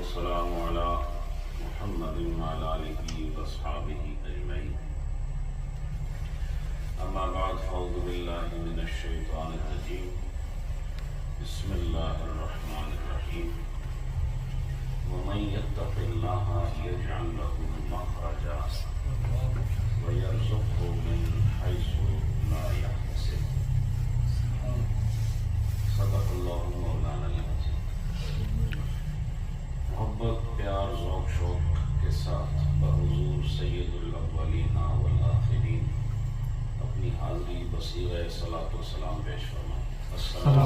والسلام على محمد وعلى آله وأصحابه أجمعين. أما بعد فأعوذ بالله من الشيطان الرجيم. بسم الله الرحمن الرحيم. ومن يتق الله يجعل له مخرجا ويرزقه من حيث لا يحتسب. صدق اللہ مولانا العظیم. محبت، پیار، ذوق شوق کے ساتھ بحضور سید الاولین والآخرین اپنی حاضری بصیغہ صلاۃ و سلام پیش فرمائیں. السلام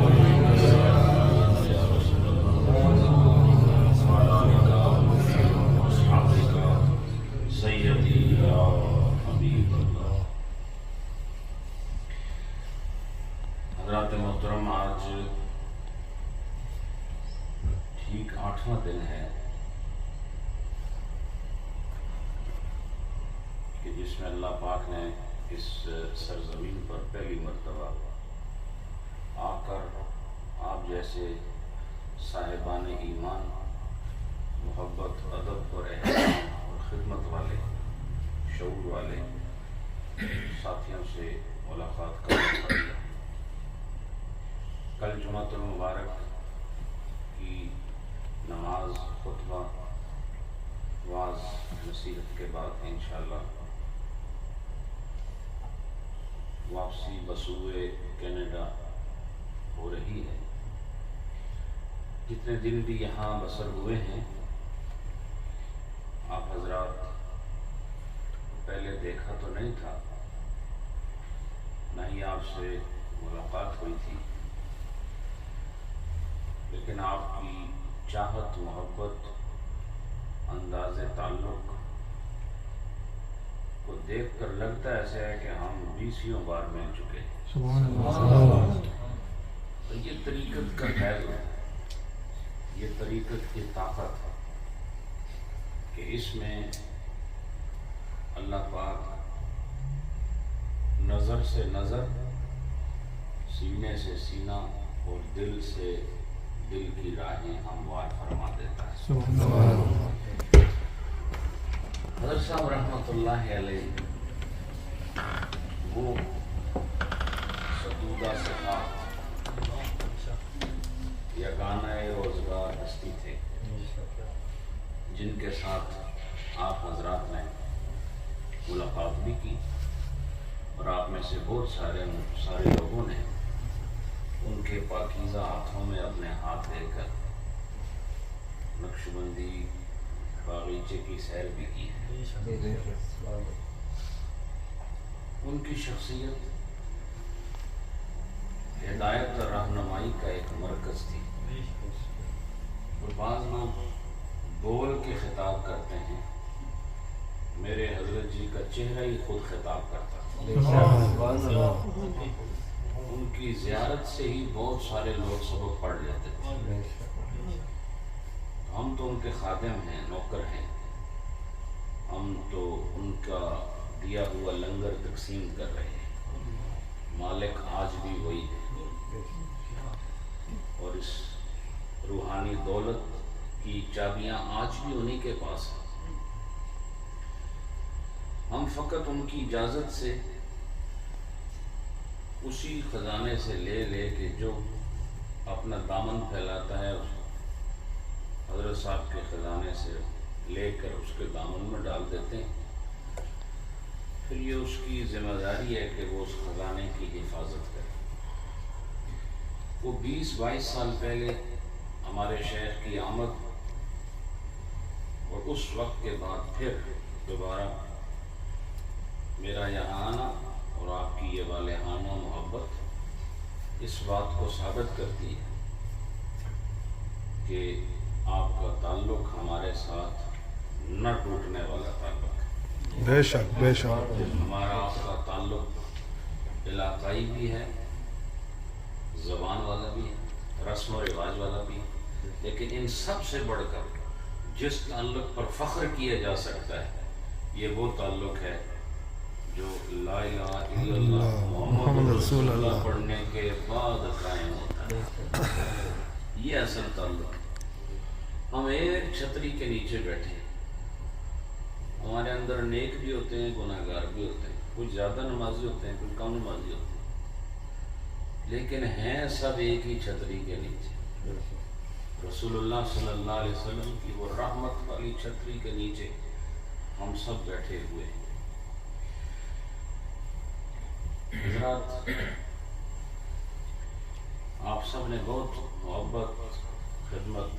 علیکم یا رسول اللہ وعلی آلک واصحابک سیدی یا حبیب اللہ. حضرات محترم، آج ٹھیک 8واں دن ہے کہ جس میں اللہ پاک نے اس سرزمین پر پہلی مرتبہ آ کر آپ جیسے صاحبان ایمان، محبت، ادب اور احترام اور خدمت والے، شعور والے ساتھیوں سے ملاقات کا موقع دیا. کل جمعۃ المبارک کی نماز، خطبہ، واعظ، نصیحت کے بعد انشاءاللہ واپسی بسوئے کینیڈا ہو رہی ہے. جتنے دن بھی یہاں بسر ہوئے ہیں، آپ حضرات پہلے دیکھا تو نہیں تھا، نہ ہی آپ سے ملاقات ہوئی تھی، لیکن آپ کی چاہت، محبت، انداز تعلق کو دیکھ کر لگتا ایسا ہے کہ ہم 20 بار مل چکے ہیں. تو یہ طریقت کا فیض ہے، یہ طریقت کی طاقت ہے کہ اس میں اللہ پاک نظر سے نظر، سینے سے سینہ اور دل سے دل کی راہیں ہموار فرما دیتا ہے. حضرت صاحب رحمۃ اللہ علیہ وہ ستودہ صفات یا گانا روزگار ہستی تھے جن کے ساتھ آپ حضرات نے ملاقات بھی کی، اور آپ میں سے بہت سارے لوگوں نے ان کے پاکیزہ ہاتھوں میں اپنے ہاتھ دے کر نقش بندی، باغیچے کی سیر بھی کی ہے. ان کی شخصیت ہدایت اور رہنمائی کا ایک مرکز تھی. اور بعض لوگ بول کے خطاب کرتے ہیں، میرے حضرت جی کا چہرہ ہی خود خطاب کرتا تھا. ان کی زیارت سے ہی بہت سارے لوگ سبق پڑھ لیتے تھے. ہم تو ان کے خادم ہیں، نوکر ہیں، ہم تو ان کا دیا ہوا لنگر تقسیم کر رہے ہیں. مالک آج بھی وہی ہے، اور اس روحانی دولت کی چابیاں آج بھی انہی کے پاس ہیں. ہم فقط ان کی اجازت سے اسی خزانے سے لے کے جو اپنا دامن پھیلاتا ہے، حضرت صاحب کے خزانے سے لے کر اس کے دامن میں ڈال دیتے ہیں. پھر یہ اس کی ذمہ داری ہے کہ وہ اس خزانے کی حفاظت کرے. وہ 20-22 سال پہلے ہمارے شیخ کی آمد اور اس وقت کے بعد پھر دوبارہ میرا یہاں آنا اور آپ کی یہ والہانہ محبت اس بات کو ثابت کرتی ہے کہ آپ کا تعلق ہمارے ساتھ نہ ٹوٹنے والا تعلق ہے. بے شک بے شک. ہمارا آپ کا تعلق علاقائی بھی ہے، زبان والا بھی ہے، رسم و رواج والا بھی ہے، لیکن ان سب سے بڑھ کر جس تعلق پر فخر کیا جا سکتا ہے یہ وہ تعلق ہے جو لا الہ الا اللہ محمد رسول اللہ پڑھنے کے بعد قائم ہوتا ہے. یہ اصل تعلق ہے. ہم ایک چھتری کے نیچے بیٹھے ہیں. ہمارے اندر نیک بھی ہوتے ہیں، گناہگار بھی ہوتے ہیں، کچھ زیادہ نمازی ہوتے ہیں، کچھ کم نمازی ہوتے ہیں، لیکن ہیں سب ایک ہی چھتری کے نیچے. رسول اللہ صلی اللہ علیہ وسلم کی وہ رحمت والی چھتری کے نیچے ہم سب بیٹھے ہوئے ہیں. حضرات، آپ سب نے بہت محبت، خدمت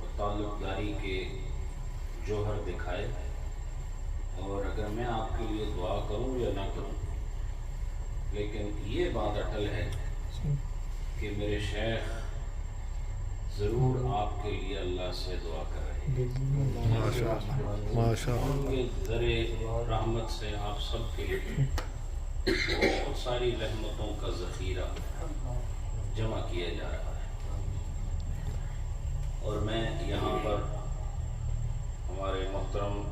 اور تعلق داری کے جوہر دکھائے، اور اگر میں آپ کے لیے دعا کروں یا نہ کروں، لیکن یہ بات اٹل ہے کہ میرے شیخ ضرور آپ کے لیے اللہ سے دعا کر رہے ہیں. ماشاء ان کے ذرے رحمت سے آپ سب کے لیے بہت ساری رحمتوں کا ذخیرہ جمع کیا جا رہا ہے. اور میں یہاں پر ہمارے محترم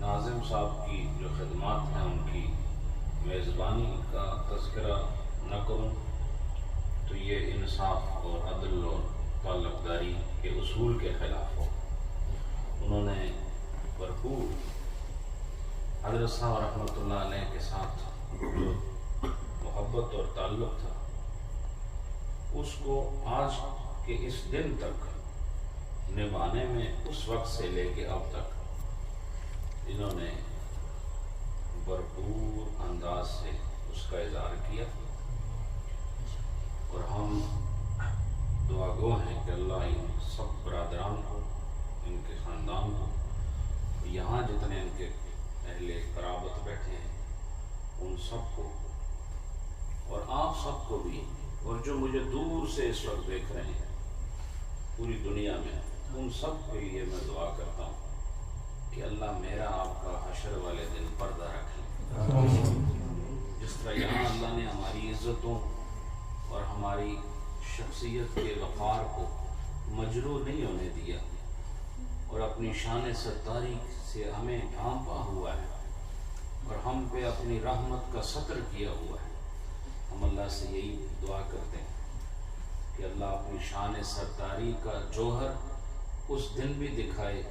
ناظم صاحب کی جو خدمات ہیں ان کی میزبانی کا تذکرہ نہ کروں تو یہ انصاف اور عدل اور تعلق داری کے اصول کے خلاف ہو. انہوں نے بھرپور حضرت صاحب رحمۃ اللہ علیہ کے ساتھ جو محبت اور تعلق تھا، اس کو آج کے اس دن تک نبھانے میں اس وقت سے لے کے اب تک انہوں نے بھرپور انداز سے اس کا اظہار کیا. اور ہم دعا گو ہیں کہ اللہ ان سب برادران کو، ان کے خاندان کو، یہاں جتنے ان کے اہل قرابت بیٹھے ہیں ان سب کو، اور آپ سب کو بھی، اور جو مجھے دور سے اس وقت دیکھ رہے ہیں پوری دنیا میں، ان سب کے لیے میں دعا کرتا ہوں کہ اللہ میرا آپ کا حشر والے دن پردہ رکھے. جس طرح یہاں اللہ نے ہماری عزتوں اور ہماری شخصیت کے وقار کو مجروح نہیں ہونے دیا اور اپنی شان ستاری سے ہمیں ڈھانپا ہوا ہے اور ہم پہ اپنی رحمت کا ستر کیا ہوا ہے، ہم اللہ سے یہی دعا کرتے ہیں کہ اللہ اپنی شان ستاری کا جوہر اس دن بھی دکھائے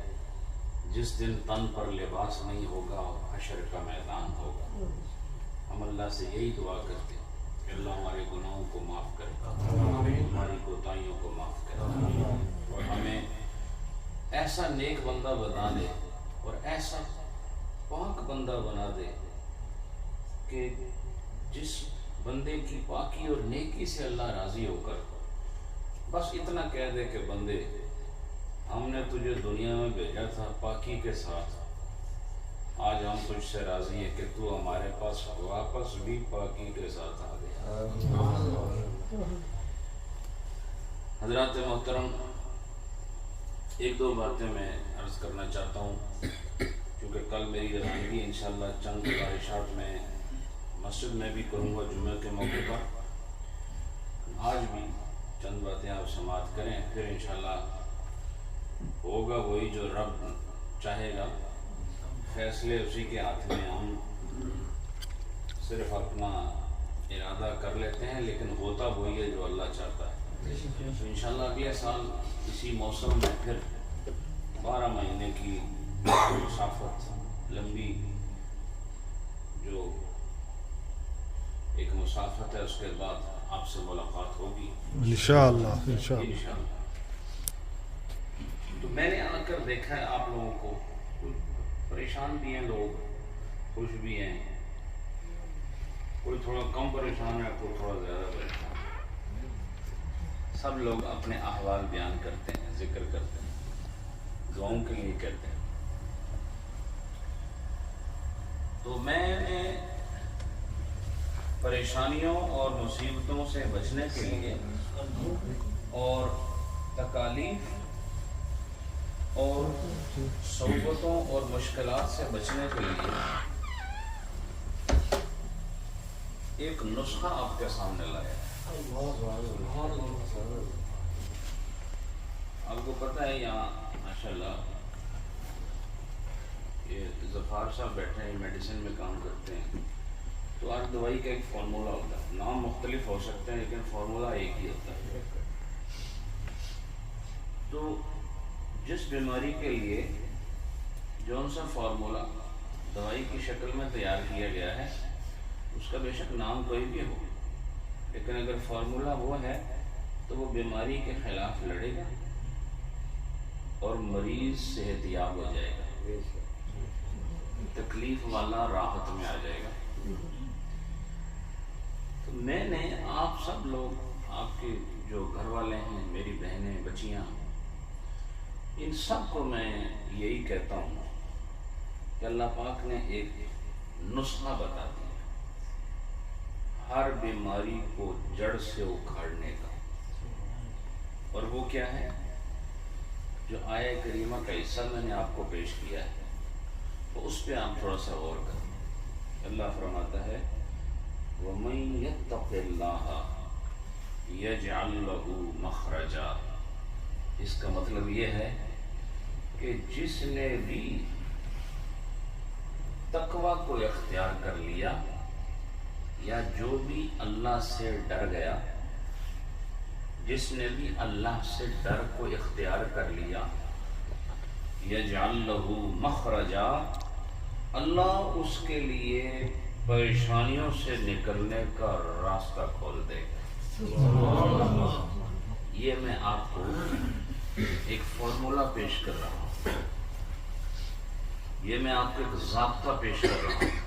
جس دن تن پر لباس نہیں ہوگا اور حشر کا میدان ہوگا. ہم اللہ سے یہی دعا کرتے ہیں کہ اللہ ہمارے گناہوں کو معاف کرے، ہماری کوتاہیوں کو معاف کرے، اور ہمیں ایسا نیک بندہ بنا دے اور ایسا پاک بندہ بنا دے کہ جس بندے کی پاکی اور نیکی سے اللہ راضی ہو کر بس اتنا کہہ دے کہ بندے ہم نے تجھے دنیا میں بھیجا تھا پاکی کے ساتھ، آج ہم تجھ سے راضی ہیں کہ تو ہمارے پاس واپس بھی پاکی کے ساتھ آ گیا. حضرات محترم، ایک دو باتیں میں عرض کرنا چاہتا ہوں کیونکہ کل میری روانگی انشاءاللہ چند گزارشات میں مسجد میں بھی کروں گا جمعہ کے موقع پر. آج بھی چند باتیں آپ سماعت کریں، پھر انشاءاللہ ہوگا وہی جو رب چاہے گا. فیصلے اسی کے ہاتھ میں، ہم صرف اپنا ارادہ کر لیتے ہیں لیکن ہوتا وہی ہے جو اللہ چاہتا ہے. تو انشاءاللہ اگلے سال اسی موسم میں پھر 12 مہینے کی مسافت، لمبی جو ایک مسافت ہے، اس کے بعد آپ سے ملاقات ہوگی انشاءاللہ. انشاءاللہ. تو میں نے آ کر دیکھا ہے آپ لوگوں کو، کوئی پریشان بھی ہیں لوگ، خوش بھی ہیں، کوئی تھوڑا کم پریشان ہے، کوئی تھوڑا زیادہ پریشان ہے. سب لوگ اپنے احوال بیان کرتے ہیں، ذکر کرتے ہیں، دعاؤں کے لیے کہتے ہیں. تو میں نے پریشانیوں اور مصیبتوں سے بچنے کے لیے اور تکالیف اور صعوبتوں اور مشکلات سے بچنے کے لیے ایک نسخہ آپ کے سامنے لایا. آپ کو پتہ ہے یہاں ماشاءاللہ یہ ظفار صاحب بیٹھے ہیں، میڈیسن میں کام کرتے ہیں. تو ہر دوائی کا ایک فارمولہ ہوتا ہے، نام مختلف ہو سکتے ہیں لیکن فارمولہ ایک ہی ہوتا ہے. تو جس بیماری کے لیے جون سا فارمولا دوائی کی شکل میں تیار کیا گیا ہے اس کا بے شک نام کوئی بھی ہو، لیکن اگر فارمولا وہ ہے تو وہ بیماری کے خلاف لڑے گا اور مریض صحت یاب ہو جائے گا، تکلیف والا راحت میں آ جائے گا۔ تو میں نے آپ سب لوگ، آپ کے جو گھر والے ہیں، میری بہنیں، بچیاں، ان سب کو میں یہی کہتا ہوں کہ اللہ پاک نے ایک نسخہ بتا دیا ہر بیماری کو جڑ سے اکھاڑنے کا، اور وہ کیا ہے؟ جو آیہ کریمہ کا حصہ میں نے آپ کو پیش کیا ہے تو اس پہ آپ تھوڑا سا غور کریں۔ اللہ فرماتا ہے وَمَن يَتَّقِ اللَّهَ يَجْعَلْ لَهُ مَخْرَجًا، اس کا مطلب یہ ہے کہ جس نے بھی تقوی کو اختیار کر لیا یا جو بھی اللہ سے ڈر گیا، جس نے بھی اللہ سے ڈر کو اختیار کر لیا، یجعل لہ مخرجا، اللہ اس کے لیے پریشانیوں سے نکلنے کا راستہ کھول دے گا۔ یہ میں آپ کو ایک فارمولا پیش کر رہا ہوں، یہ میں آپ کو ایک ضابطہ پیش کر رہا ہوں،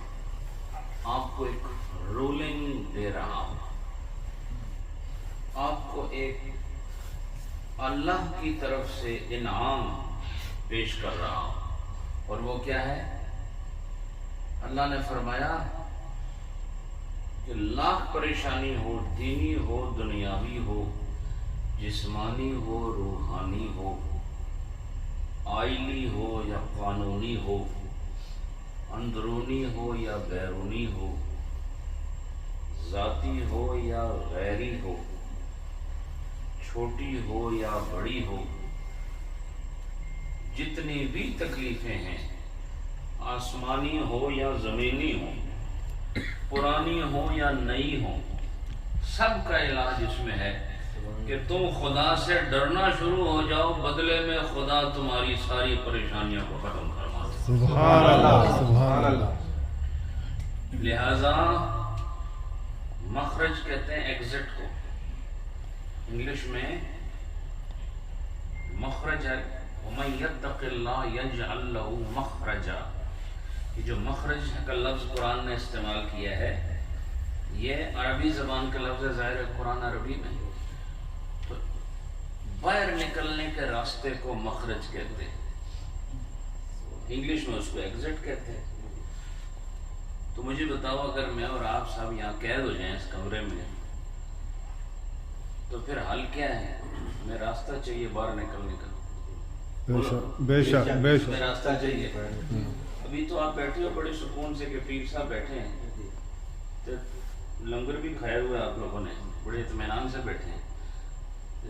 آپ کو ایک رولنگ دے رہا ہوں، آپ کو ایک اللہ کی طرف سے انعام پیش کر رہا ہوں، اور وہ کیا ہے؟ اللہ نے فرمایا کہ لاکھ پریشانی ہو، دینی ہو، دنیاوی ہو، جسمانی ہو، روحانی ہو، آئلی ہو یا قانونی ہو، اندرونی ہو یا بیرونی ہو، ذاتی ہو یا غیری ہو، چھوٹی ہو یا بڑی ہو، جتنی بھی تکلیفیں ہیں، آسمانی ہو یا زمینی ہو، پرانی ہو یا نئی ہو، سب کا علاج اس میں ہے کہ تم خدا سے ڈرنا شروع ہو جاؤ، بدلے میں خدا تمہاری ساری پریشانیوں کو ختم کروا دے۔ سبحان اللہ، سبحان اللہ۔ لہذا مخرج کہتے ہیں ایگزٹ کو، انگلش میں مخرج ہے وَمَن يَتَّقِ اللَّهَ يَجْعَلْ لَهُ مَخْرَجًا، یہ جو مخرج کا لفظ قرآن نے استعمال کیا ہے یہ عربی زبان کا لفظ ہے، ظاہر ہے قرآن عربی میں، تو باہر نکلنے کے راستے کو مخرج کہتے ہیں، انگلش میں اس کو ایگزٹ کہتے ہیں۔ تو مجھے بتاؤ اگر میں اور آپ صاحب یہاں قید ہو جائیں اس کمرے میں تو پھر حل کیا ہے؟ ہمیں راستہ چاہیے باہر نکلنے کا، بے شک، بے شک، بے شک۔ ہمیں راستہ چاہیے۔ ابھی تو آپ بیٹھے ہو بڑے سکون سے کہ پیر صاحب بیٹھے ہیں، تو لنگر بھی کھایا ہوا ہے آپ لوگوں نے، بڑے اطمینان سے بیٹھے ہیں،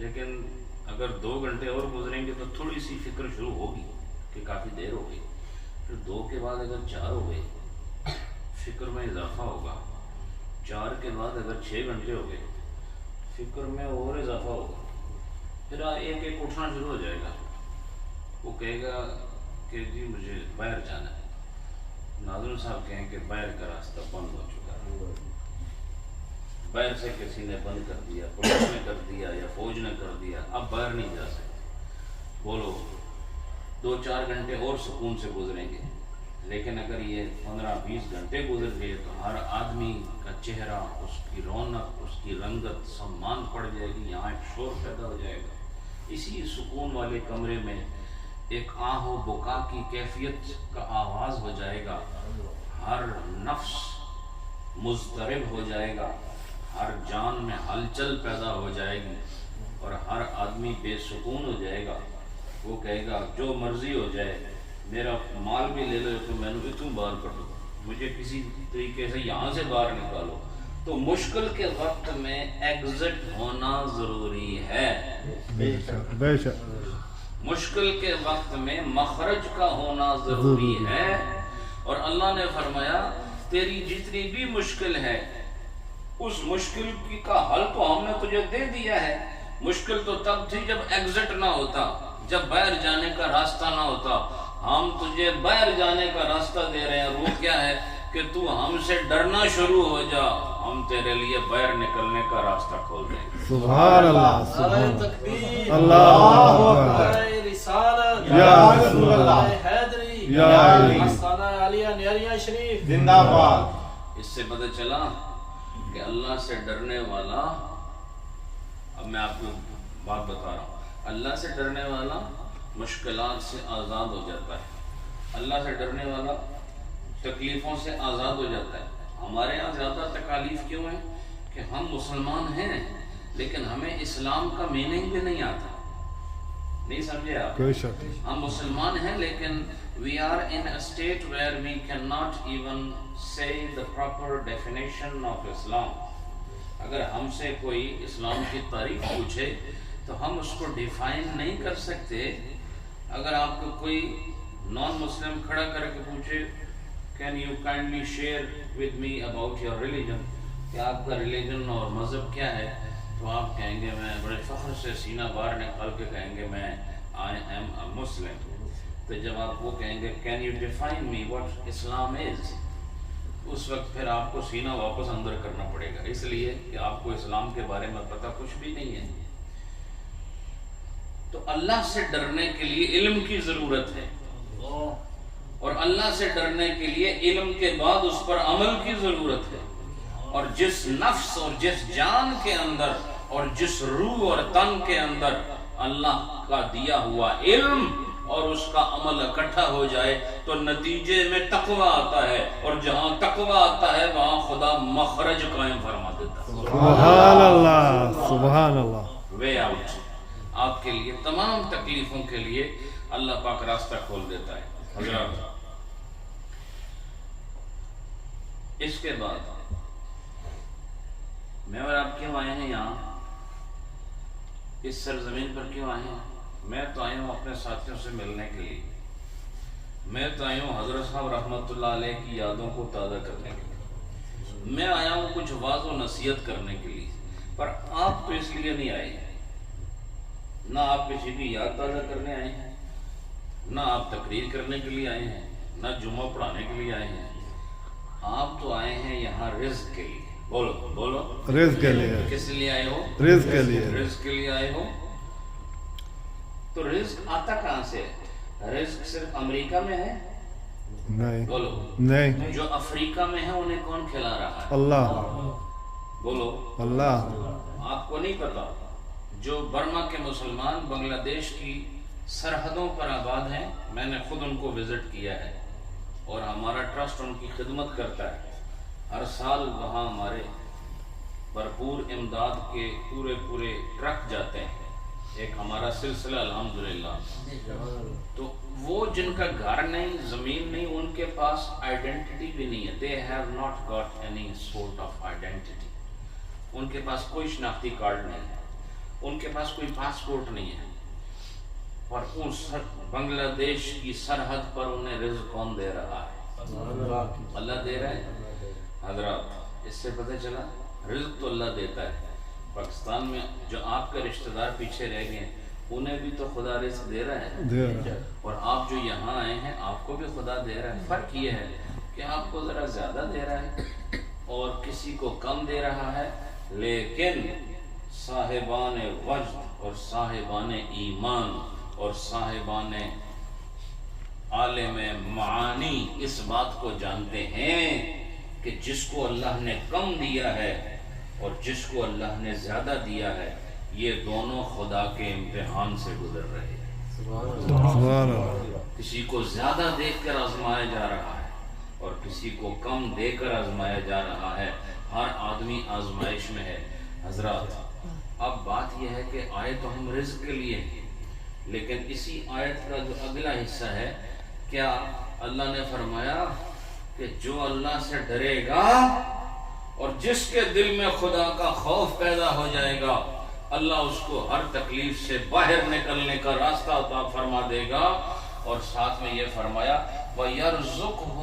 لیکن اگر 2 گھنٹے اور گزریں گے تو تھوڑی سی فکر شروع ہوگی کہ کافی دیر ہو گئی، پھر 2 کے بعد اگر 4 ہو گئے فکر میں اضافہ ہوگا، 4 کے بعد اگر 6 گھنٹے ہو گئے فکر میں اور اضافہ ہوگا، پھر ایک ایک اٹھنا شروع ہو جائے گا، وہ کہے گا کہ جی مجھے باہر جانا ہے، ناظرین صاحب کہیں کہ باہر کا راستہ بند ہو چکا ہے، باہر سے کسی نے بند کر دیا، پولیس نے کر دیا یا فوج نے کر دیا، اب باہر نہیں جا سکتے۔ بولو 2-4 گھنٹے اور سکون سے گزریں گے، لیکن اگر یہ 15-20 گھنٹے گزر گئے تو ہر آدمی کا چہرہ، اس کی رونق، اس کی رنگت سب مان پڑ جائے گی، یہاں ایک شور پیدا ہو جائے گا۔ اسی سکون والے کمرے میں ایک آہ و بکا کی کیفیت کا آغاز ہو جائے گا، ہر نفس مضطرب ہو جائے گا، ہر جان میں ہلچل پیدا ہو جائے گی اور ہر آدمی بے سکون ہو جائے گا۔ وہ کہے گا جو مرضی ہو جائے، میرا مال بھی لے لو تو میں نے اتوں باہر کر دو، مجھے کسی طریقے سے یہاں سے باہر نکالو۔ تو مشکل کے وقت میں ایگزٹ ہونا ضروری ہے، بے شک، بے شک۔ مشکل کے وقت میں مخرج کا ہونا ضروری ہے، اور اللہ نے فرمایا تیری جتنی بھی مشکل ہے اس مشکل کا حل تو ہم نے تجھے دے دیا ہے، مشکل تو تب تھی جب ایگزٹ نہ ہوتا، جب باہر جانے کا راستہ نہ ہوتا۔ ہم تجھے باہر جانے کا راستہ دے رہے ہیں، وہ کیا ہے کہ تو ہم سے ڈرنا شروع ہو جا، ہم تیرے لیے باہر نکلنے کا راستہ کھول دیں گے۔ سبحان اللہ، سبحان تکبیر، اللہ اکبر، رسالت، یا رسول اللہ، حیدری، یا علی، آستانہ عالیہ نیاریہ شریف زندہ باد۔ اس سے پتہ چلا کہ اللہ سے ڈرنے والا، اب میں آپ کو بات بتا رہا ہوں، اللہ سے ڈرنے والا مشکلات سے آزاد ہو جاتا ہے، اللہ سے ڈرنے والا تکلیفوں سے آزاد ہو جاتا ہے۔ ہمارے یہاں زیادہ تکالیف کیوں ہیں کہ ہم مسلمان ہیں لیکن ہمیں اسلام کا میننگ بھی نہیں آتا، نہیں سمجھے آپ؟ کوئی شک ہم مسلمان ہیں لیکن we are in a state where we cannot even say the proper definition of Islam۔ اگر ہم سے کوئی اسلام کی تعریف پوچھے تو ہم اس کو ڈیفائن نہیں کر سکتے۔ اگر آپ کو کوئی نان مسلم کھڑا کر کے پوچھے can you kindly share with me about your religion، کہ آپ کا ریلیجن اور مذہب کیا ہے، تو آپ کہیں گے، میں بڑے فخر سے سینہ باہر نکال کے کہیں گے میں I am a Muslim۔ تو جب آپ وہ کہیں گے can you define me what Islam is، اس وقت پھر آپ کو سینہ واپس اندر کرنا پڑے گا، اس لیے کہ آپ کو اسلام کے بارے میں پتہ کچھ بھی نہیں ہے۔ تو اللہ سے ڈرنے کے لیے علم کی ضرورت ہے، اور اللہ سے ڈرنے کے لیے علم کے بعد اس پر عمل کی ضرورت ہے۔ اور جس نفس اور جس جان کے اندر اور جس روح اور تن کے اندر اللہ کا دیا ہوا علم اور اس کا عمل اکٹھا ہو جائے تو نتیجے میں تقوی آتا ہے، اور جہاں تقوی آتا ہے وہاں خدا مخرج قائم فرما دیتا ہے۔ سبحان اللہ، سبحان اللہ، وے آؤٹ، آپ کے لیے تمام تکلیفوں کے لیے اللہ پاک راستہ کھول دیتا ہے۔ حضرات، اس کے بعد میں اور آپ کیوں آئے ہیں یہاں، اس سرزمین پر کیوں آئے ہیں؟ میں تو آیا ہوں اپنے ساتھیوں سے ملنے کے لیے، میں تو آیا ہوں حضرت صاحب رحمۃ اللہ علیہ کی یادوں کو تازہ کرنے کے لیے، میں آیا ہوں کچھ واعظ و نصیحت کرنے کے لیے، پر آپ تو اس لیے نہیں آئے ہیں، نہ آپ کسی کی یاد تازہ کرنے آئے ہیں، نہ آپ تقریر کرنے کے لیے آئے ہیں، نہ جمعہ پڑھانے کے لیے آئے ہیں، آپ تو آئے ہیں یہاں رزق کے لیے۔ بولو بولو، رزق کے لیے، کس لیے آئے ہو؟ رزق کے لیے، رزق کے لیے آئے ہو۔ تو رزق آتا کہاں سے ہے؟ رزق صرف امریکہ میں ہے؟ نہیں بولو۔ نہیں، جو افریقہ میں ہے انہیں کون کھلا رہا ہے؟ اللہ، بولو۔ اللہ، آپ کو نہیں پتا، جو برما کے مسلمان بنگلہ دیش کی سرحدوں پر آباد ہیں، میں نے خود ان کو وزٹ کیا ہے، اور ہمارا ٹرسٹ ان کی خدمت کرتا ہے۔ ہر سال وہاں ہمارے بھرپور امداد کے پورے ٹرک جاتے ہیں، ایک ہمارا سلسلہ الحمدللہ۔ تو وہ جن کا گھر نہیں، زمین نہیں، ان کے پاس آئیڈینٹی بھی نہیں ہے، they have not got any sort of identity، ان کے پاس کوئی شناختی کارڈ نہیں ہے، ان کے پاس کوئی پاسپورٹ نہیں ہے، اور اس بنگلہ دیش کی سرحد پر انہیں رزق کون دے رہا ہے؟ اللہ دے رہا ہے۔ حضرات، اس سے پتہ چلا رزق تو اللہ دیتا ہے۔ پاکستان میں جو آپ کے رشتہ دار پیچھے رہ گئے انہیں بھی تو خدا رزق دے رہا ہے، دے رہا ہے، اور آپ جو یہاں آئے ہیں آپ کو بھی خدا دے رہا ہے۔ فرق یہ ہے کہ آپ کو ذرا زیادہ دے رہا ہے اور کسی کو کم دے رہا ہے، لیکن صاحبان وجد اور صاحبان ایمان اور صاحبان عالم معانی اس بات کو جانتے ہیں کہ جس کو اللہ نے کم دیا ہے اور جس کو اللہ نے زیادہ دیا ہے، یہ دونوں خدا کے امتحان سے گزر رہے ہیں۔ سبحان اللہ، کسی کو زیادہ دیکھ کر آزمایا جا رہا ہے اور کسی کو کم دے کر آزمایا جا رہا ہے، ہر آدمی آزمائش میں ہے۔ حضرات، اب بات یہ ہے کہ آئے تو ہم رزق کے لیے، لیکن اسی آیت کا جو اگلا حصہ ہے، کیا اللہ نے فرمایا کہ جو اللہ سے ڈرے گا اور جس کے دل میں خدا کا خوف پیدا ہو جائے گا، اللہ اس کو ہر تکلیف سے باہر نکلنے کا راستہ عطا فرما دے گا، اور ساتھ میں یہ فرمایا وَيَرْزُقْهُ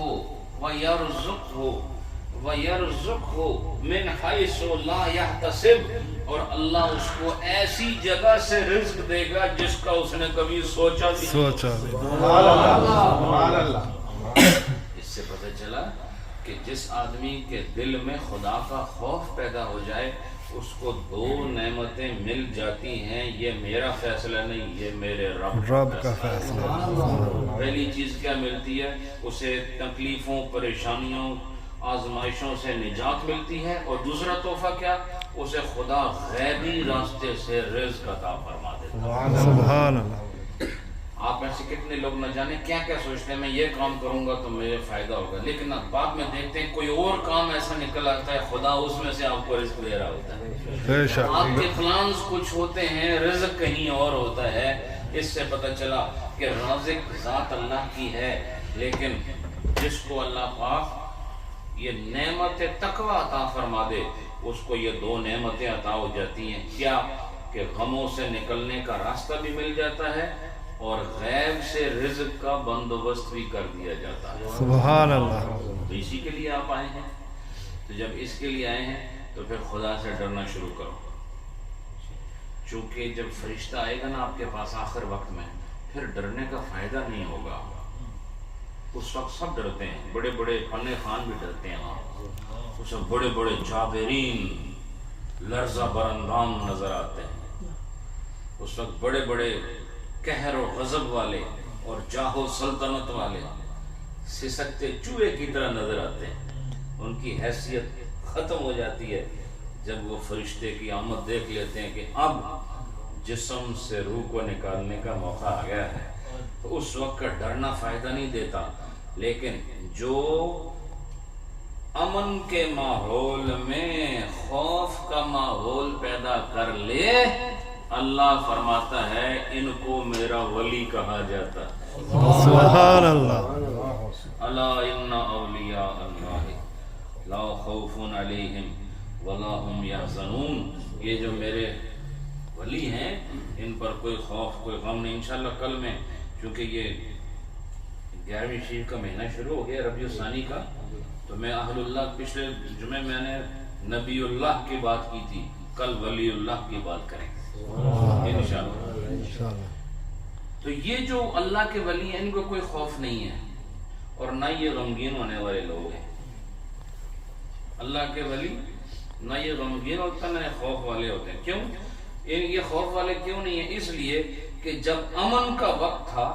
وَيَرْزُقْهُ مِنْ حَيْثُ لَا يَحْتَسِبُ اور اللہ اس کو ایسی جگہ سے رزق دے گا جس کا اس نے کبھی سوچا بھی نہیں۔ سوچا بھی سبحان اللہ۔ اس سے پتہ چلا کہ جس آدمی کے دل میں خدا کا خوف پیدا ہو جائے اس کو دو نعمتیں مل جاتی ہیں، یہ میرا فیصلہ نہیں، یہ میرے رب کا فیصلہ۔ پہلی چیز کیا ملتی ہے؟ اسے تکلیفوں، پریشانیوں، آزمائشوں سے نجات ملتی ہے، اور دوسرا تحفہ کیا؟ اسے خدا غیبی راستے سے رزق عطا فرما دیتا ہے۔ سبحان اللہ۔ آپ میں سے کتنے لوگ نہ جانے کیا کیا سوچتے ہیں میں یہ کام کروں گا تو مجھے فائدہ ہوگا، لیکن بعد میں دیکھتے ہیں کوئی اور کام ایسا نکل آتا ہے، خدا اس میں سے آپ کو رزق دے رہا ہوتا ہے۔ بے شک۔ آپ کے پلانز کچھ ہوتے ہیں، رزق کہیں اور ہوتا ہے۔ اس سے پتہ چلا کہ رازق ذات اللہ کی ہے، لیکن جس کو اللہ پاک یہ نعمت تقوی عطا فرما دے اس کو یہ دو نعمتیں عطا ہو جاتی ہیں۔ کیا کہ غموں سے نکلنے کا راستہ بھی مل جاتا ہے اور غیب سے رزق کا بندوبست بھی کر دیا جاتا ہے۔ سبحان اللہ۔ تو اسی کے لیے آپ آئے ہیں، تو جب اس کے لیے آئے ہیں تو پھر خدا سے ڈرنا شروع کرو، چونکہ جب فرشتہ آئے گا نا آپ کے پاس آخر وقت میں، پھر ڈرنے کا فائدہ نہیں ہوگا۔ اس وقت سب ڈرتے ہیں، بڑے بڑے فن خان بھی ڈرتے ہیں وہاں، اس وقت بڑے بڑے جابرین لرزہ براندام نظر آتے ہیں، اس وقت بڑے بڑے قہر و غضب والے اور جاہ و سلطنت والے سسکتے چوہے کی طرح نظر آتے ہیں۔ ان کی حیثیت ختم ہو جاتی ہے جب وہ فرشتے کی آمد دیکھ لیتے ہیں کہ اب جسم سے روح کو نکالنے کا موقع آ گیا ہے، تو اس وقت کا ڈرنا فائدہ نہیں دیتا۔ لیکن جو امن کے ماحول میں خوف کا ماحول پیدا کر لے، اللہ فرماتا ہے ان کو میرا ولی کہا جاتا ہے۔ سبحان اللہ۔ الا ان اولیاء اللہ لا خوف علیہم ولا هم یحزنون، یہ جو میرے ولی ہیں ان پر کوئی خوف کوئی غم نہیں۔ انشاءاللہ کل میں، چونکہ یہ 11ویں شریف کا مہینہ شروع ہو گیا ربیع الثانی کا، تو میں اہل اللہ، پچھلے جمعے میں نے نبی اللہ کی بات کی تھی، کل ولی اللہ کی بات کریں انشاءاللہ۔ تو یہ جو اللہ کے ولی ہیں ان کو کوئی خوف نہیں ہے اور نہ یہ غمگین ہونے والے لوگ ہیں۔ اللہ کے ولی نہ یہ غمگین ہوتا ہے نہ خوف والے ہوتے ہیں۔ کیوں یہ خوف والے کیوں نہیں ہیں؟ اس لیے کہ جب امن کا وقت تھا،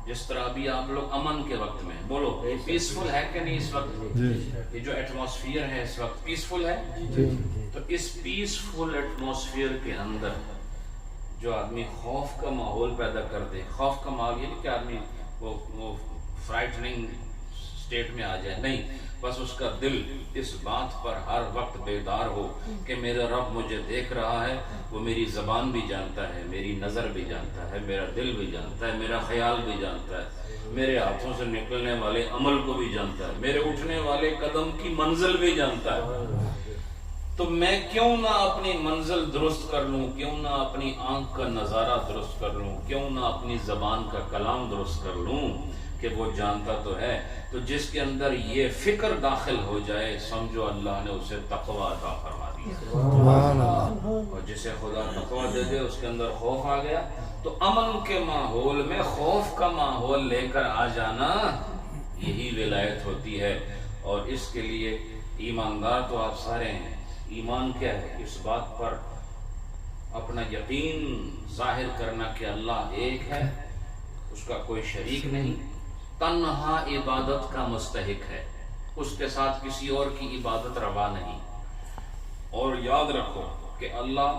جس طرح ابھی آپ لوگ امن کے وقت میں، بولو یہ پیسفل ہے کہ نہیں اس وقت؟ یہ جو ایٹماسفیئر ہے اس وقت پیسفل ہے؟ تو اس پیسفل ایٹماسفیئر کے اندر جو آدمی خوف کا ماحول پیدا کر دے، خوف کا ماحول یہ نہیں کہ آدمی وہ فرائٹننگ سٹیٹ میں آ جائے، نہیں، بس اس کا دل اس بات پر ہر وقت بیدار ہو کہ میرا رب مجھے دیکھ رہا ہے، وہ میری زبان بھی جانتا ہے، میری نظر بھی جانتا ہے، میرا دل بھی جانتا ہے، میرا خیال بھی جانتا ہے، میرے ہاتھوں سے نکلنے والے عمل کو بھی جانتا ہے، میرے اٹھنے والے قدم کی منزل بھی جانتا ہے۔ تو میں کیوں نہ اپنی منزل درست کر لوں، کیوں نہ اپنی آنکھ کا نظارہ درست کر لوں، کیوں نہ اپنی زبان کا کلام درست کر لوں کہ وہ جانتا تو ہے۔ تو جس کے اندر یہ فکر داخل ہو جائے، سمجھو اللہ نے اسے تقوی عطا فرما دیا، اور جسے خدا تقوی دے دے اس کے اندر خوف آ گیا، تو امن کے ماحول میں خوف کا ماحول لے کر آ جانا یہی ولایت ہوتی ہے۔ اور اس کے لیے ایماندار تو آپ سارے ہیں۔ ایمان کیا ہے؟ اس بات پر اپنا یقین ظاہر کرنا کہ اللہ ایک ہے، اس کا کوئی شریک نہیں، تنہا عبادت کا مستحق ہے، اس کے ساتھ کسی اور کی عبادت روا نہیں۔ اور یاد رکھو کہ اللہ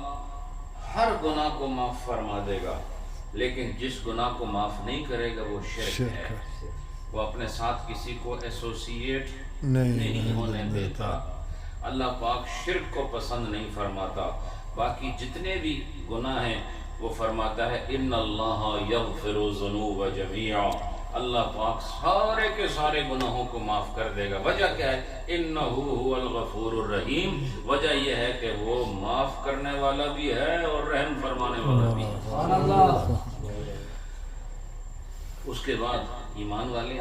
ہر گناہ کو معاف فرما دے گا، لیکن جس گناہ کو معاف نہیں کرے گا وہ شرک ہے، وہ اپنے ساتھ کسی کو ایسوسیٹ نہیں ہونے دیتا۔ اللہ پاک شرک کو پسند نہیں فرماتا۔ باقی جتنے بھی گناہ ہیں وہ فرماتا ہے ان اللہ یغفر الذنوب جميعا، اللہ پاک سارے کے سارے گناہوں کو معاف کر دے گا۔ وجہ کیا ہے؟ انہ هو الغفور الرحیم، وجہ یہ ہے کہ وہ معاف کرنے والا بھی ہے اور رحم فرمانے والا بھی ہے۔ سبحان اللہ۔ اس کے بعد ایمان والے،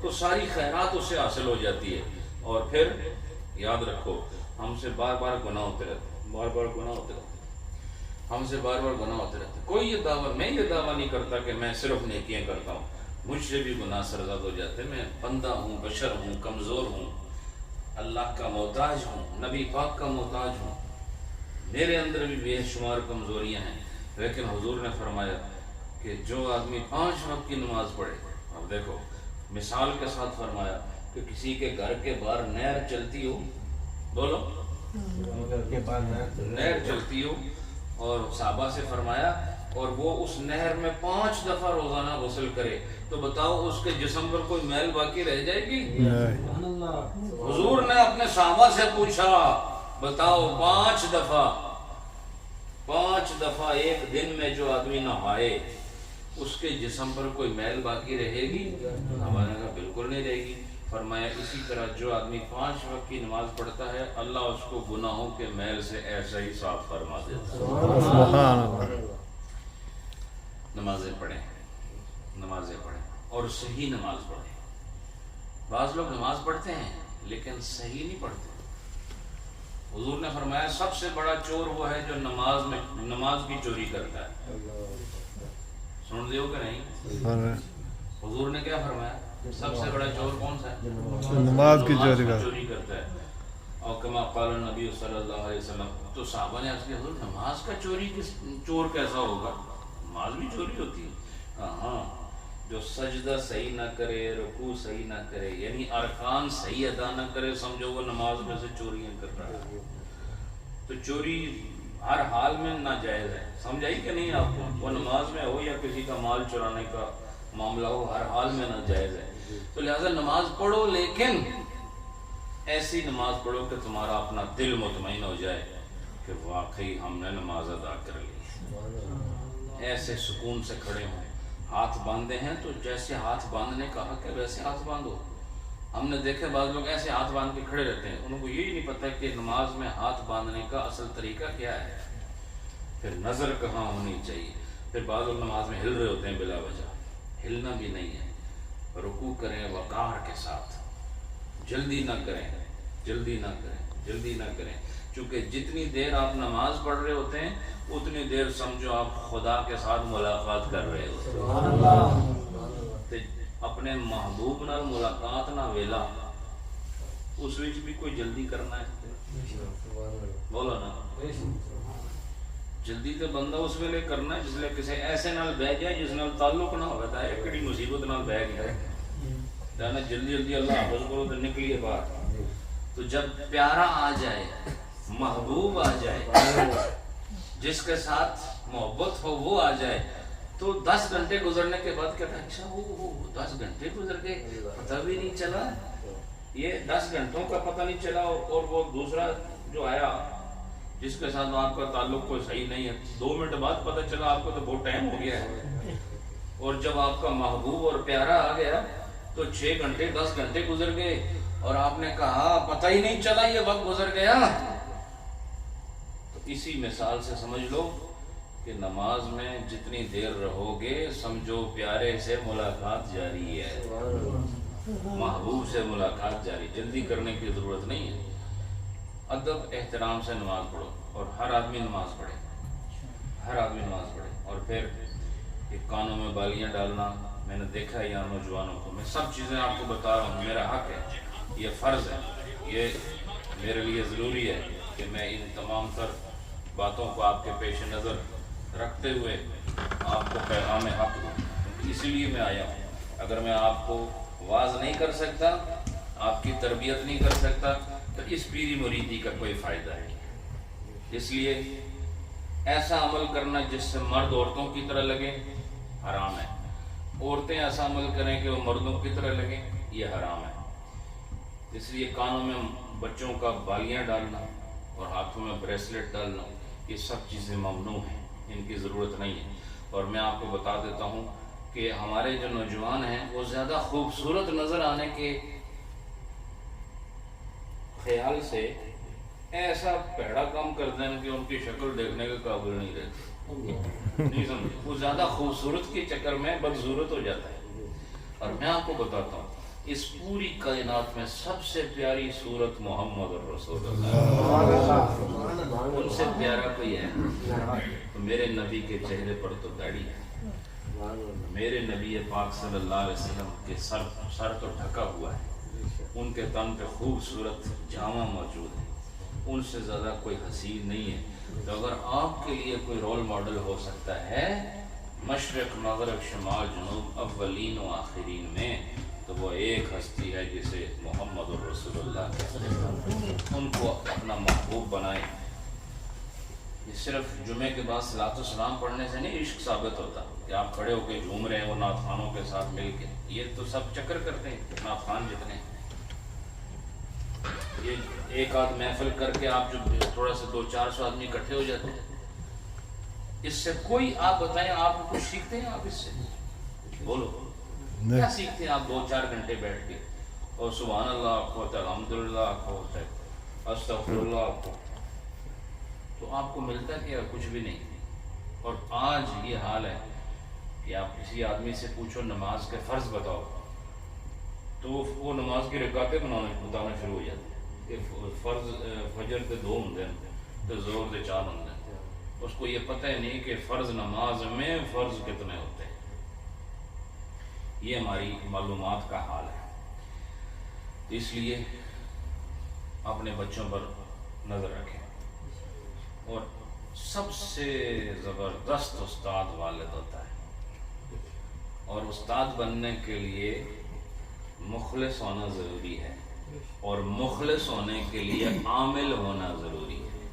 تو ساری خیرات اس سے حاصل ہو جاتی ہے. اور پھر یاد رکھو ہم سے بار بار گناہ ہوتے رہتے، بار بار گناہ ہوتے رہتے، ہم سے بار بار گناہ ہوتے رہتے. کوئی یہ دعویٰ، میں یہ دعویٰ نہیں کرتا کہ میں صرف نیکیاں کرتا ہوں، مجھ سے بھی گناہ سرزد ہو جاتے. میں بندہ ہوں، بشر ہوں، کمزور ہوں، اللہ کا محتاج ہوں، نبی پاک کا محتاج ہوں، میرے اندر بھی بے شمار کمزوریاں ہیں. لیکن حضور نے فرمایا کہ جو آدمی 5 وقت کی نماز پڑھے، اب دیکھو مثال کے ساتھ فرمایا کہ کسی کے گھر کے باہر نہر چلتی ہو، بولو نہر چلتی ہو، اور صحابہ سے فرمایا اور وہ اس نہر میں 5 دفعہ روزانہ غسل کرے، تو بتاؤ اس کے جسم پر کوئی میل باقی رہ جائے گی؟ حضور نے اپنے صحابہ سے پوچھا، بتاؤ 5 دفعہ ایک دن میں جو آدمی نہائے اس کے جسم پر کوئی میل باقی رہے گی؟ ہمارے کہا بالکل نہیں رہے گی. فرمایا اسی طرح جو آدمی 5 وقت کی نماز پڑھتا ہے اللہ اس کو گناہوں کے میل سے ایسا ہی صاف فرما دیتا ہے. سبحان اللہ. نمازیں پڑھیں اور صحیح نماز پڑھیں. بعض لوگ نماز پڑھتے ہیں لیکن صحیح نہیں پڑھتے. حضور نے فرمایا سب سے بڑا چور وہ ہے جو نماز کی چوری کرتا ہے. سن دیو کہ نہیں؟ حضور نے کیا فرمایا؟ سب سے بڑا چور کون سا ہے؟ نماز کی چوری کرتا ہے. اور کما قال نبی صلی اللہ علیہ وسلم. تو صحابہ نے عرض کیا حضور نماز کا چور کیسا ہوگا؟ نماز بھی چوری ہوتی ہے. ہاں، جو سجدہ صحیح نہ کرے، رکوع صحیح نہ کرے، یعنی ارکان صحیح ادا نہ کرے، سمجھو وہ نماز میں سے چوریاں کر رہا ہے. تو چوری ہر حال میں ناجائز ہے. سمجھائی کہ نہیں آپ کو؟ وہ نماز میں ہو یا کسی کا مال چرانے کا معاملہ ہو، ہر حال میں ناجائز ہے. تو لہذا نماز پڑھو، لیکن ایسی نماز پڑھو کہ تمہارا اپنا دل مطمئن ہو جائے کہ واقعی ہم نے نماز ادا کر لی. ایسے سکون سے کھڑے ہوں. ہاتھ باندھے ہیں تو جیسے ہاتھ باندھنے کا حق ہے ویسے ہاتھ باندھو. ہم نے دیکھے بعض لوگ ایسے ہاتھ باندھ کے کھڑے رہتے ہیں، ان کو یہی نہیں پتہ کہ نماز میں ہاتھ باندھنے کا اصل طریقہ کیا ہے، پھر نظر کہاں ہونی چاہیے. پھر بعض لوگ نماز میں ہل رہے ہوتے ہیں بلا وجہ. ہلنا بھی نہیں ہے. رکوع کریں وقار کے ساتھ، جلدی نہ کریں. چونکہ جتنی دیر آپ نماز پڑھ رہے ہوتے ہیں اتنی دیر سمجھو آپ خدا کے ساتھ ملاقات کر رہے ہوتے ہیں. اپنے محبوب نال ملاقات نہ ویلا، اس وچ بھی کوئی جلدی کرنا ہے؟ بولو نا. جلدی تو بندہ اس ویلے کرنا ہے جس لئے کسی ایسے نال بہ جائے جس نال تعلق نہ ہوتا ہے. ایک مصیبت نال بہ گیا ہے، جلدی اللہ حافظ کرو تو نکلیے باہر. تو جب پیارا آ جائے، محبوب آ جائے، جس کے ساتھ محبت ہو وہ آ جائے، تو 10 گھنٹے گزرنے کے بعد کہتا ہے اچھا وہ 10 گھنٹے گزر گئے پتہ بھی نہیں چلا. یہ 10 گھنٹوں کا پتہ نہیں چلا. اور وہ دوسرا جو آیا جس کے ساتھ آپ کا تعلق کوئی صحیح نہیں ہے، 2 منٹ بعد پتہ چلا آپ کو تو بہت ٹائم ہو گیا ہے. اور جب آپ کا محبوب اور پیارا آ گیا تو 6 گھنٹے 10 گھنٹے گزر گئے اور آپ نے کہا پتہ ہی نہیں چلا یہ وقت گزر گیا. تو اسی مثال سے سمجھ لو کہ نماز میں جتنی دیر رہو گے سمجھو پیارے سے ملاقات جاری ہے، محبوب سے ملاقات جاری. جلدی کرنے کی ضرورت نہیں ہے. ادب احترام سے نماز پڑھو اور ہر آدمی نماز پڑھے. اور پھر یہ کانوں میں بالیاں ڈالنا، میں نے دیکھا ہے یہاں نوجوانوں کو. میں سب چیزیں آپ کو بتا رہا ہوں، میرا حق ہے، یہ فرض ہے، یہ میرے لیے ضروری ہے کہ میں ان تمام تر باتوں کو آپ کے پیش نظر رکھتے ہوئے آپ کو پیغام حق دوں. اسی لیے میں آیا ہوں. اگر میں آپ کو واعظ نہیں کر سکتا، آپ کی تربیت نہیں کر سکتا، تو اس پیری مریدی کا کوئی فائدہ ہے. اس لیے ایسا عمل کرنا جس سے مرد عورتوں کی طرح لگے حرام ہے. عورتیں ایسا عمل کریں کہ وہ مردوں کی طرح لگیں، یہ حرام ہے. اس لیے کانوں میں بچوں کا بالیاں ڈالنا اور ہاتھوں میں بریسلیٹ ڈالنا، یہ سب چیزیں ممنوع ہیں، ان کی ضرورت نہیں ہے. اور میں آپ کو بتا دیتا ہوں کہ ہمارے جو نوجوان ہیں وہ زیادہ خوبصورت نظر آنے کے خیال سے ایسا پیڑا کام کرتے ہیں کہ ان کی شکل دیکھنے کے قابل نہیں رہتے. نہیں سمجھے؟ وہ زیادہ خوبصورت کے چکر میں بدصورت ہو جاتا ہے. اور میں آپ کو بتاتا ہوں اس پوری کائنات میں سب سے پیاری صورت محمد الرسول اللہ، ان سے پیارا کوئی ہے؟ تو میرے نبی کے چہرے پر تو داڑھی ہے، میرے نبی پاک صلی اللہ علیہ وسلم کے سر تو ڈھکا ہوا ہے، ان کے تن پہ خوبصورت جامہ موجود ہے، ان سے زیادہ کوئی حسین نہیں ہے۔ تو اگر آپ کے لیے کوئی رول ماڈل ہو سکتا ہے مشرق مغرب شمال جنوب اولین و آخرین میں، تو وہ ایک ہستی ہے جسے محمد الرسول اللہ کہتے ہیں۔ ان کو اپنا محبوب بنائیں۔ یہ صرف جمعے کے بعد صلاۃ و سلام پڑھنے سے نہیں عشق ثابت ہوتا کہ آپ کھڑے ہو کے جھوم رہے ہیں وہ نعت خوانوں کے ساتھ مل کے، یہ تو سب چکر کرتے ہیں نعت خوان جتنے، یہ ایک آدھ محفل کر کے آپ جو تھوڑا سا 200-400 آدمی اکٹھے ہو جاتے ہیں، اس سے کوئی آپ بتائیں آپ کچھ سیکھتے ہیں؟ آپ اس سے بولو کیا سیکھتے ہیں؟ آپ 2-4 گھنٹے بیٹھ کے اور سبحان اللہ آپ کو ہوتا ہے، الحمدللہ آپ کو ہوتا ہے، استغفر اللہ آپ کو، تو آپ کو ملتا ہے کہ کچھ بھی نہیں۔ اور آج یہ حال ہے کہ آپ کسی آدمی سے پوچھو نماز کے فرض بتاؤ تو وہ نماز کی رکعتیں بتانا شروع ہو جاتے ہیں کہ فرض فجر کے 2 ہوں تو زور کے 4 ہوں، اس کو یہ پتہ ہی نہیں کہ فرض نماز میں فرض کتنے ہوتے ہیں۔ یہ ہماری معلومات کا حال ہے، اس لیے اپنے بچوں پر نظر رکھیں۔ اور سب سے زبردست استاد والد ہوتا ہے، اور استاد بننے کے لیے مخلص ہونا ضروری ہے، اور مخلص ہونے کے لیے عامل ہونا ضروری ہے۔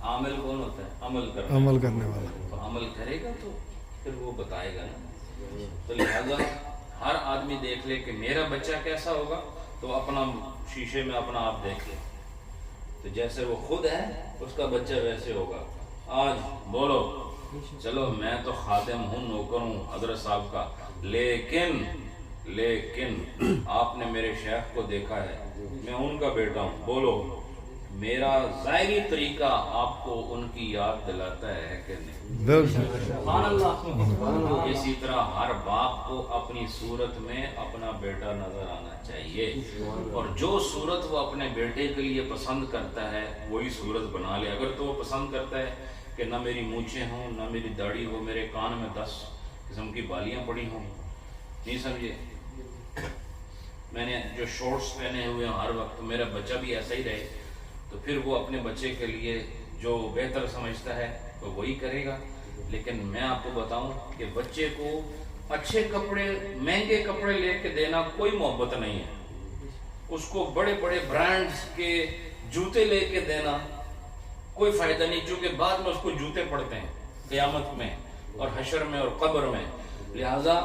عامل کون ہوتا ہے؟ عمل کرنے والا۔ تو عمل کرے گا تو پھر وہ بتائے گا نا۔ تو لہذا ہر آدمی دیکھ لے کہ میرا بچہ کیسا ہوگا، تو اپنا شیشے میں اپنا آپ دیکھ لے، تو جیسے وہ خود ہے اس کا بچہ ویسے ہوگا۔ آج بولو چلو میں تو خادم ہوں، نوکر ہوں حضرت صاحب کا، لیکن آپ نے میرے شیخ کو دیکھا ہے، میں ان کا بیٹا ہوں، بولو میرا ظاہری طریقہ آپ کو ان کی یاد دلاتا ہے کہ نہیں؟ اسی طرح ہر باپ کو اپنی صورت میں اپنا بیٹا نظر آنا چاہیے، اور جو صورت وہ اپنے بیٹے کے لیے پسند کرتا ہے وہی صورت بنا لے۔ اگر تو وہ پسند کرتا ہے کہ نہ میری مونچھیں ہوں، نہ میری داڑھی ہو، میرے کان میں 10 قسم کی بالیاں پڑی ہوں، نہیں سمجھے، میں نے جو شورٹس پہنے ہوئے ہیں ہر وقت میرا بچہ بھی ایسا ہی رہے، تو پھر وہ اپنے بچے کے لیے جو بہتر سمجھتا ہے وہ وہی کرے گا۔ لیکن میں آپ کو بتاؤں کہ بچے کو اچھے کپڑے، مہنگے کپڑے لے کے دینا کوئی محبت نہیں ہے، اس کو بڑے بڑے برانڈز کے جوتے لے کے دینا کوئی فائدہ نہیں، چونکہ بعد میں اس کو جوتے پڑتے ہیں قیامت میں اور حشر میں اور قبر میں۔ لہذا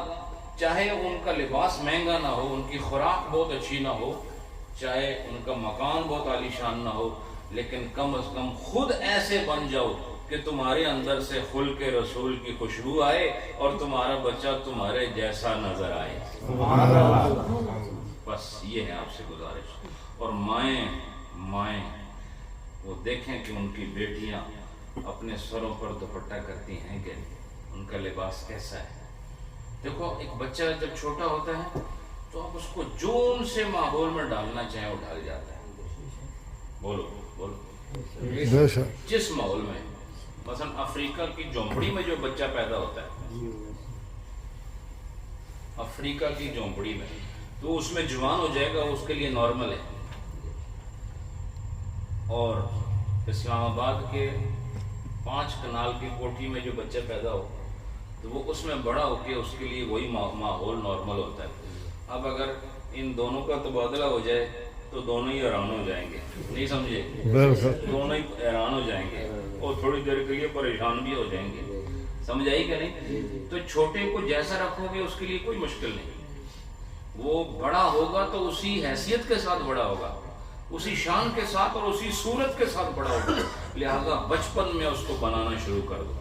چاہے ان کا لباس مہنگا نہ ہو، ان کی خوراک بہت اچھی نہ ہو، چاہے ان کا مکان بہت عالیشان نہ ہو، لیکن کم از کم خود ایسے بن جاؤ کہ تمہارے اندر سے خلق رسول کی خوشبو آئے اور تمہارا بچہ تمہارے جیسا نظر آئے۔ بس یہ ہے آپ سے گزارش۔ اور مائیں وہ دیکھیں کہ ان کی بیٹیاں اپنے سروں پر دوپٹہ کرتی ہیں کہ ان کا لباس کیسا ہے۔ دیکھو ایک بچہ جب چھوٹا ہوتا ہے تو آپ اس کو جون سے ماحول میں ڈالنا چاہیں وہ ڈال جاتا ہے، بولو جس ماحول میں، مثلا افریقہ کی جھونپڑی میں جو بچہ پیدا ہوتا ہے، افریقہ کی جھونپڑی میں، تو اس میں جوان ہو جائے گا، اس کے لیے نارمل ہے۔ اور اسلام آباد کے 5 کنال کی کوٹھی میں جو بچہ پیدا ہو تو وہ اس میں بڑا ہو کے اس کے لیے وہی ماحول نارمل ہوتا ہے۔ اب اگر ان دونوں کا تبادلہ ہو جائے تو دونوں ہی حیران ہو جائیں گے، نہیں سمجھے، دونوں ہی حیران ہو جائیں گے اور تھوڑی دیر کے لیے پریشان بھی ہو جائیں گے، سمجھ آئی کہ نہیں؟ تو چھوٹے کو جیسا رکھو گے اس کے لیے کوئی مشکل نہیں، وہ بڑا ہوگا تو اسی حیثیت کے ساتھ بڑا ہوگا، اسی شان کے ساتھ اور اسی صورت کے ساتھ بڑا ہوگا۔ لہذا بچپن میں اس کو بنانا شروع کر دو،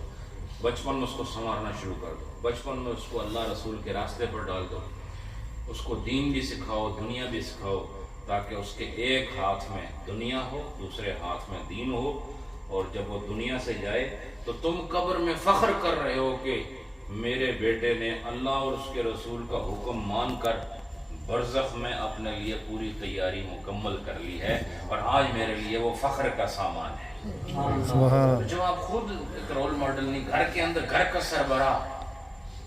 بچپن میں اس کو سنوارنا شروع کر دو، بچپن میں اس کو اللہ رسول کے راستے پر ڈال دو، اس کو دین بھی سکھاؤ، دنیا بھی سکھاؤ، تاکہ اس کے ایک ہاتھ میں دنیا ہو، دوسرے ہاتھ میں دین ہو، اور جب وہ دنیا سے جائے تو تم قبر میں فخر کر رہے ہو کہ میرے بیٹے نے اللہ اور اس کے رسول کا حکم مان کر برزخ میں اپنے لیے پوری تیاری مکمل کر لی ہے اور آج میرے لیے وہ فخر کا سامان ہے۔ سبحان جب آپ خود ایک رول ماڈل نہیں، گھر کے اندر گھر کا سربراہ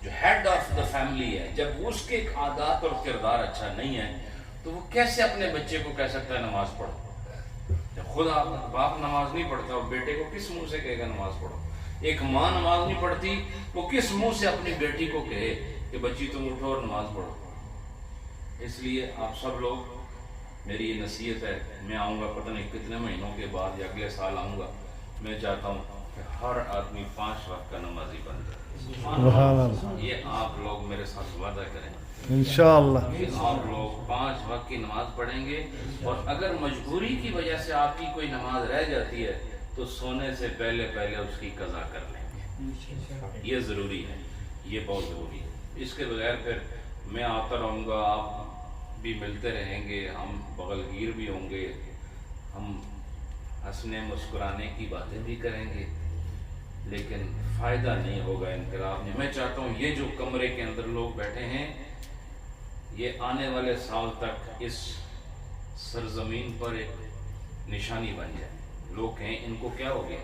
جو ہیڈ آف دا فیملی ہے، جب اس کے عادات اور کردار اچھا نہیں ہے تو وہ کیسے اپنے بچے کو کہہ سکتا ہے نماز پڑھو؟ جب خود آپ باپ نماز نہیں پڑھتا، اور بیٹے کو کس منہ سے کہے گا نماز پڑھو؟ ایک ماں نماز نہیں پڑھتی، وہ کس منہ سے اپنی بیٹی کو کہے کہ بچی تم اٹھو اور نماز پڑھو؟ اس لیے آپ سب لوگ، میری یہ نصیحت ہے، میں آؤں گا پتہ نہیں کتنے مہینوں کے بعد یا اگلے سال آؤں گا، میں چاہتا ہوں کہ ہر آدمی 5 وقت کا نمازی بن جائے۔ سبحان اللہ، یہ آپ لوگ میرے ساتھ وعدہ کریں انشاءاللہ۔ کہ آپ لوگ 5 وقت کی نماز پڑھیں گے، اور اگر مجبوری کی وجہ سے آپ کی کوئی نماز رہ جاتی ہے تو سونے سے پہلے اس کی قضا کر لیں گے۔ یہ ضروری ہے، یہ بہت ضروری ہے۔ اس کے بغیر پھر میں آتا رہوں گا، آپ بھی ملتے رہیں گے، ہم بغل گیر بھی ہوں گے، ہم ہنسنے مسکرانے کی باتیں بھی کریں گے، لیکن فائدہ نہیں ہوگا انقلاب میں۔ میں چاہتا ہوں یہ جو کمرے کے اندر لوگ بیٹھے ہیں، یہ آنے والے سال تک اس سرزمین پر ایک نشانی بن جائے۔ لوگ کہیں ان کو کیا ہو گیا،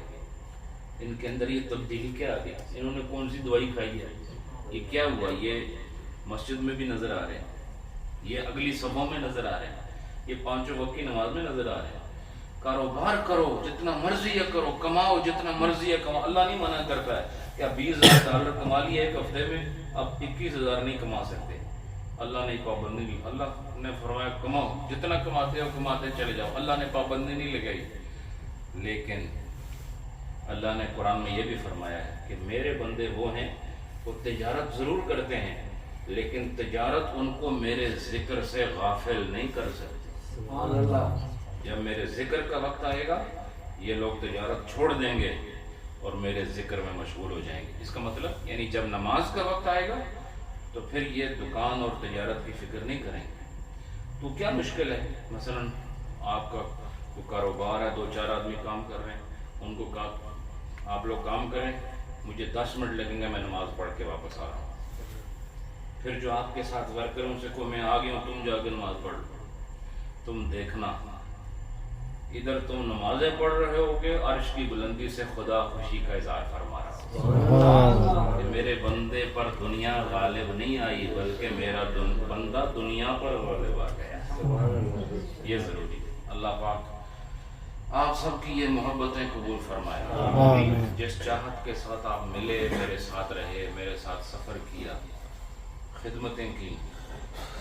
ان کے اندر یہ تبدیلی کیا آ گئی، انہوں نے کون سی دوائی کھائی ہے، یہ کیا ہوا؟ یہ مسجد میں بھی نظر آ رہے ہیں، یہ اگلی صفوں میں نظر آ رہے ہیں، یہ 5 وقت کی نماز میں نظر آ رہے ہیں۔ کاروبار کرو جتنا مرضی ہے کرو، کماؤ جتنا مرضی ہے کماؤ، اللہ نہیں منع کرتا ہے کہ آپ $20,000 کما لیے ایک ہفتے میں، اب 21,000 نہیں کما سکتے۔ اللہ نے پابندی نہیں، اللہ نے فرمایا کماؤ جتنا کماتے ہو کماتے چلے جاؤ، اللہ نے پابندی نہیں لگائی۔ لیکن اللہ نے قرآن میں یہ بھی فرمایا ہے کہ میرے بندے وہ ہیں، وہ تجارت ضرور کرتے ہیں لیکن تجارت ان کو میرے ذکر سے غافل نہیں کر سکتی۔ جب میرے ذکر کا وقت آئے گا یہ لوگ تجارت چھوڑ دیں گے اور میرے ذکر میں مشغول ہو جائیں گے۔ اس کا مطلب یعنی جب نماز کا وقت آئے گا تو پھر یہ دکان اور تجارت کی فکر نہیں کریں گے۔ تو کیا مشکل ہے، مثلا آپ کا کوئی کاروبار ہے، 2-4 آدمی کام کر رہے ہیں، ان کو آپ لوگ کام کریں، مجھے 10 منٹ لگیں گے، میں نماز پڑھ کے واپس آ رہا ہوں۔ پھر جو آپ کے ساتھ ورکر ان سے کو میں آ گیا ہوں، تم جا کے نماز پڑھ لو۔ تم دیکھنا ادھر تم نمازیں پڑھ رہے ہوگے، عرش کی بلندی سے خدا خوشی کا اظہار فرما رہا ہے کہ میرے بندے پر دنیا غالب نہیں آئی بلکہ میرا بندہ دنیا پر غالب آ گیا۔ یہ ضروری ہے۔ اللہ پاک آپ سب کی یہ محبتیں قبول فرمائے۔ جس چاہت کے ساتھ آپ ملے، میرے ساتھ رہے، میرے ساتھ سفر کیا، خدمتیں کی،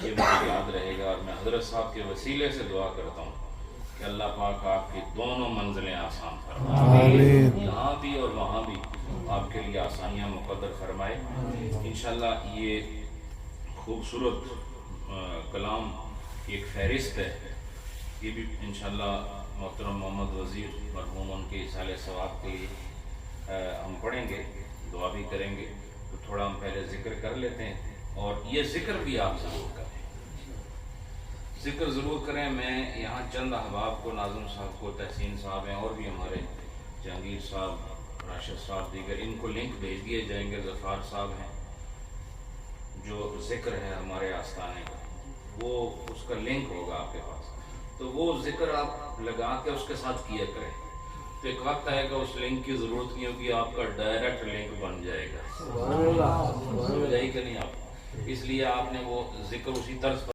یہ مجھے یاد رہے گا۔ اور میں حضرت صاحب کے وسیلے سے دعا کرتا ہوں کہ اللہ پاک آپ کی دونوں منزلیں آسان فرمائے، یہاں بھی اور وہاں بھی آپ کے لیے آسانیاں مقدر فرمائے۔ انشاءاللہ یہ خوبصورت کلام کی ایک فہرست ہے، یہ بھی انشاءاللہ محترم محمد وزیر مرحوم ان کے ایصال ثواب کے لیے ہم پڑھیں گے، دعا بھی کریں گے۔ تو تھوڑا ہم پہلے ذکر کر لیتے ہیں، اور یہ ذکر بھی آپ ضرور کریں، ذکر ضرور کریں۔ میں یہاں چند احباب کو، ناظم صاحب کو، تحسین صاحب ہیں، اور بھی ہمارے جہانگیر صاحب، راشد صاحب، دیگر، ان کو لنک بھیج دیے جائیں گے۔ ظفار صاحب ہیں جو ذکر ہے ہمارے آستانے کا، وہ اس کا لنک ہوگا آپ کے پاس، تو وہ ذکر آپ لگا کے اس کے ساتھ کیا کریں۔ تو ایک وقت آئے گا اس لنک کی ضرورت نہیں ہوگی، آپ کا ڈائریکٹ لنک بن جائے گا۔ سمجھ آئی کہ نہیں آپ؟ اس لیے آپ نے وہ ذکر اسی طرز پر